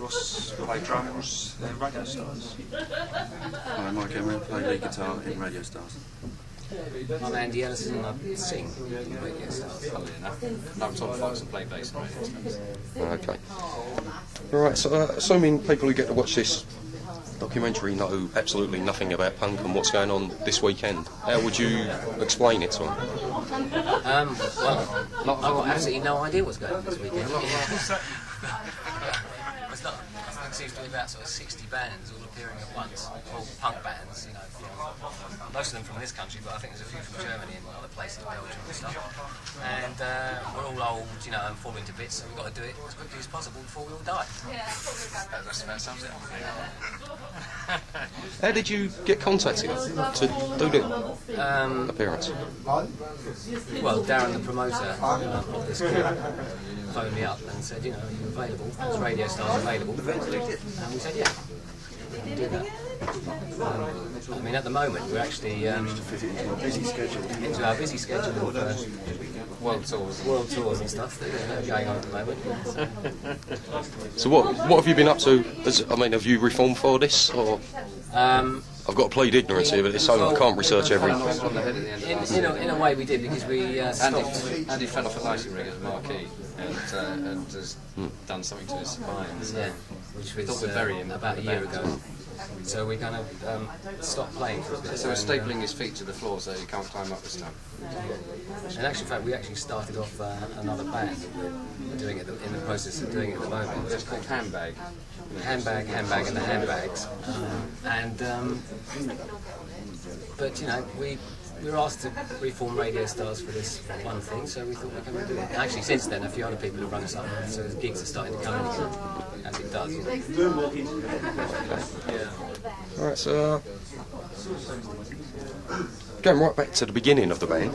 Ross, play drums in Radio Stars. Hi, Mike Emery, play lead guitar in Radio Stars. I'm Andy Ellison and I sing in Radio Stars. Funnily enough, I'm Tom Fox and play bass in Radio Stars. Okay. Alright, so assuming people who get to watch this documentary know absolutely nothing about punk and what's going on this weekend, how would you explain it to them? Well, I've got absolutely no idea what's going on this weekend. It seems to be about sort of 60 bands all appearing at once, all punk bands, you know, most of them from this country, but I think there's a few from Germany and other places, Belgium and stuff. And we're all old, you know, and falling to bits, so we've got to do it as quickly as possible before we all die. That's about sums it. How did you get contacted to do the appearance? Well, Darren, the promoter of this group, phoned me up and said, you know, are you available? Is Radio Stars available? And we said, yeah, we can do that. I mean, at the moment, we're actually into our busy schedule of world tours and stuff that are going on at the moment. So what have you been up to? Have you reformed for this, or? I've got to plead ignorance here, but it's so I can't research everything. In a way we did, because we stopped. Andy fell off a lighting rig at the marquee and has done something to his spine. Yeah, which was about a year ago. So we kind of stopped playing for a bit. So we're stapling his feet to the floor so he can't climb up this time. And actually, in fact, we actually started off another band that we're doing it in the process of doing it at the moment. It's called Handbag. Handbag, and the Handbags. But you know, we were asked to reform Radio Stars for this one thing, so we thought we'd come and do it. Actually, since then, a few other people have run us up, so the gigs are starting to come in again, as it does. Alright, so going right back to the beginning of the band,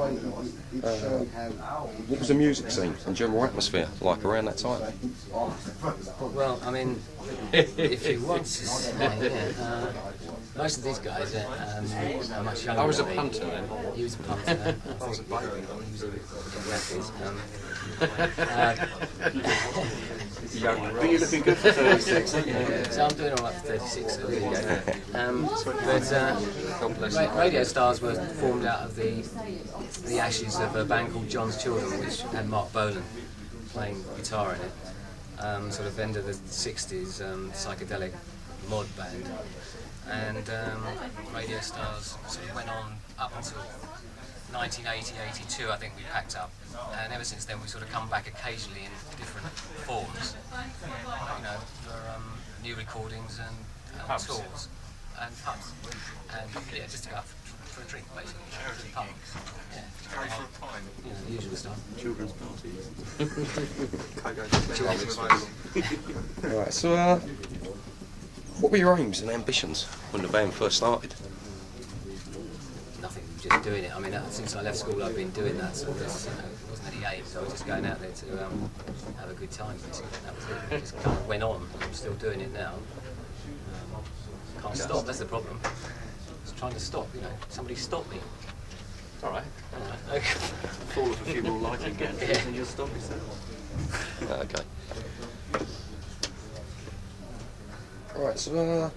what was the music scene and general atmosphere like around that time? Well, I mean, if you want to say, most of these guys are much younger. I was a than me. punter then. He was a punter. I was a baby. But you're looking good for 36, aren't you? So I'm doing all right for 36, so there you go. But Radio Stars were formed out of the ashes of a band called John's Children, which had Mark Bolan playing guitar in it. Sort of end of the 60s, psychedelic mod band. And Radio Stars sort of went on up until 1980, 82, I think we packed up. And ever since then we've sort of come back occasionally in different forms. You know, for new recordings and tours and pubs. And yeah, just to go out for a drink, basically. Pub. Yeah. You know, the usual stuff. Children's parties. Alright, so what were your aims and ambitions when the band first started? Nothing, just doing it. I mean, since I left school I've been doing that, so there's, wasn't any aims. I was just going out there to have a good time, basically. That was it. It just kind of went on. I'm still doing it now. Can't stop, that's the problem. Just trying to stop, you know. Somebody stop me. All right. Okay. Fall off a few more lighting gants and you'll stop yourself. Okay. Alright, so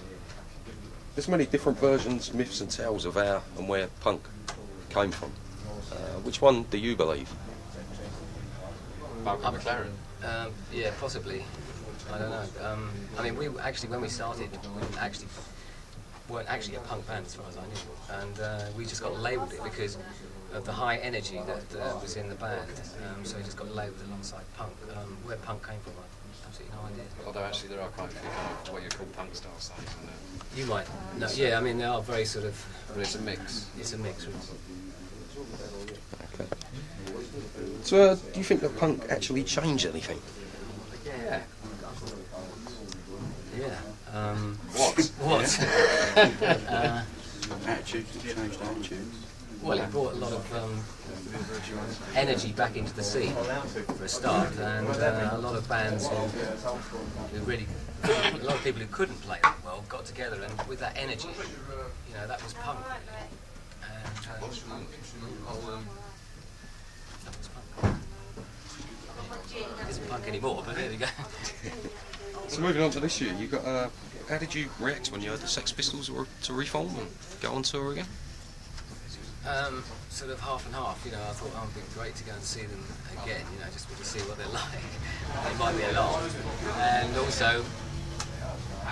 there's many different versions, myths and tales of how and where punk came from. Which one do you believe? Malcolm McLaren. Yeah, possibly. I don't know. I mean, we actually, when we started, weren't actually a punk band as far as I knew, and we just got labelled it because of the high energy that was in the band. So we just got labelled alongside punk. Where punk came from, I absolutely no idea. Although actually there are quite a few kind of what you call punk style songs, isn't there? You might. No, yeah, I mean, they are very sort of. But it's a mix. It's a mix. Really. Okay. So do you think that punk actually changed anything? Yeah. Yeah. What? What? Attitudes, it changed attitudes. Well, it brought a lot of energy back into the scene for a start, and a lot of bands who really, a lot of people who couldn't play that well got together, and with that energy, you know, that was punk. And that was punk. It isn't punk anymore, but there we go. So moving on to this year, you got. How did you react when you heard the Sex Pistols were to reform and go on tour again? Sort of half and half, you know. I thought, it'd be great to go and see them again, you know, just to see what they're like. They might be a lot. And also,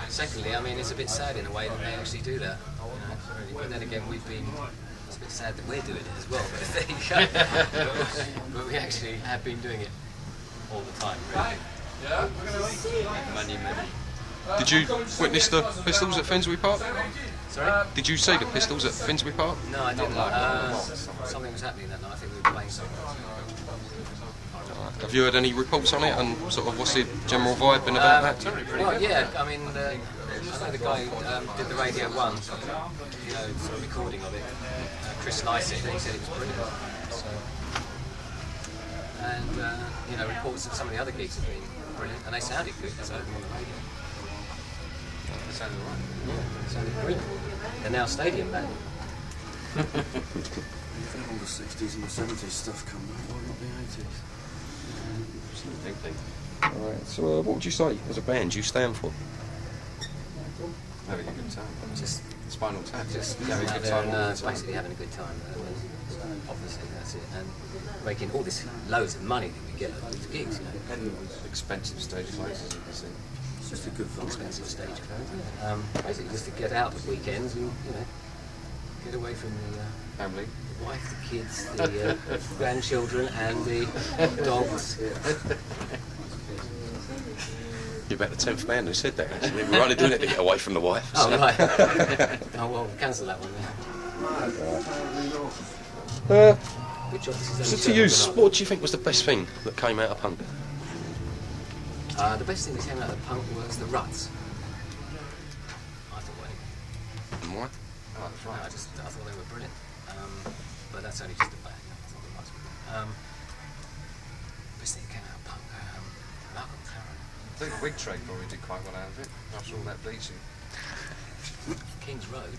secondly, I mean, it's a bit sad in a way that they actually do that. You know, really. But then again, it's a bit sad that we're doing it as well, but there you go. but we actually have been doing it all the time, really. Money. Did you witness the Pistols at Finsbury Park? Sorry? Did you see the Pistols at Finsbury Park? No, I didn't. Something was happening that night. I think we were playing something. Have you heard any reports on it, and sort of what's the general vibe been about that? Well, yeah, I mean, I know the guy who did the Radio 1, you know, sort of recording of it, Chris Lysett, he said it was brilliant. So, and, you know, reports of some of the other gigs have been brilliant, and they sounded good, so on the radio. They sounded right. Yeah, they sounded brilliant. They're now stadium band. You've had all the 60s and the 70s stuff come back, why not the 80s? It's a big thing. Alright, so what would you say as a band you stand for? Having a good time. Just Spinal Tap. just having a out good there time. and basically having a good time. So obviously that's it, and making all this loads of money that we get at these gigs, you know. Expensive stage places, you can see. It's just a good vibe. Expensive stage clothes. Basically just to get out at weekends and, you know, get away from the Family. wife, the kids, the grandchildren and the dogs. You're about the 10th man who said that, actually. We were only doing it to get away from the wife. Oh, so. right. Oh, well, cancel that one then. Good job this is So only to you, showing what do you think was the best thing that came out of punk? the best thing that came out of punk was the ruts. I thought, anyway. And why? Oh, that's right. I thought they were brilliant. But that's only just a bad. You know, I thought the ruts were good. Best thing that came out of punk, Malcolm Farron. I think the wig trade probably did quite well out of it, after all that bleaching. King's Road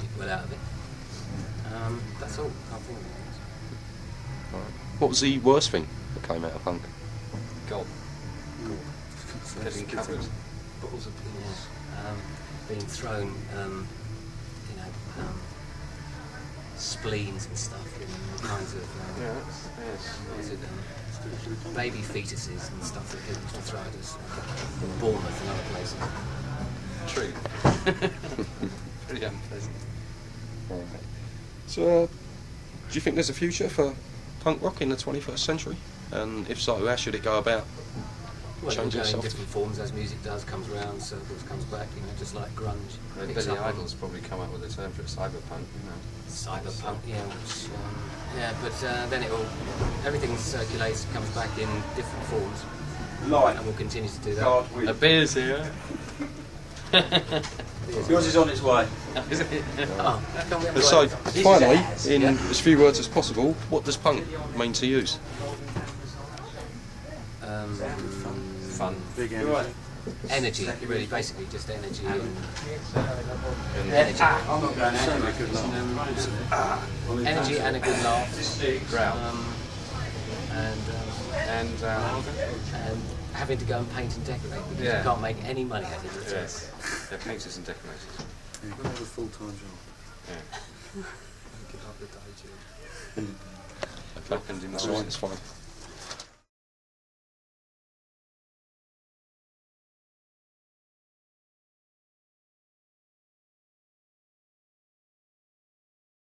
did well out of it. That's all. Can't think of anything else. What was the worst thing that came out of punk? Gold. Getting covered. Bottles of pills being thrown, you know, spleens and stuff, you know, all kinds of Yes. what is it, baby fetuses and stuff that people used to throw at us in Bournemouth and other places. True. Pretty unpleasant. So, do you think there's a future for punk rock in the 21st century? And if so, how should it go about Well, it'll changing go in itself? different forms as music does, comes around, circles, comes back, you know, just like grunge. Picks Billy up on Idol's probably come up with a term for it, cyberpunk, you know. cyberpunk, yeah, which, but then everything circulates, comes back in different forms, and we'll continue to do that. A beer's here. Yours is on its way. Oh, how come we haven't So, got- finally, Yes, in yeah. as few words as possible, what does punk mean to you? Fun. Big energy. Energy, really, basically just energy and I'm not going anywhere. Good luck. energy and a good laugh, Growl. and And having to go and paint and decorate because Yeah. you can't make any money out of it. yes, they're painters and decorators. You've got to have a full-time job. Yeah. Give up the day job. Welcomed in That's the right, it's fine.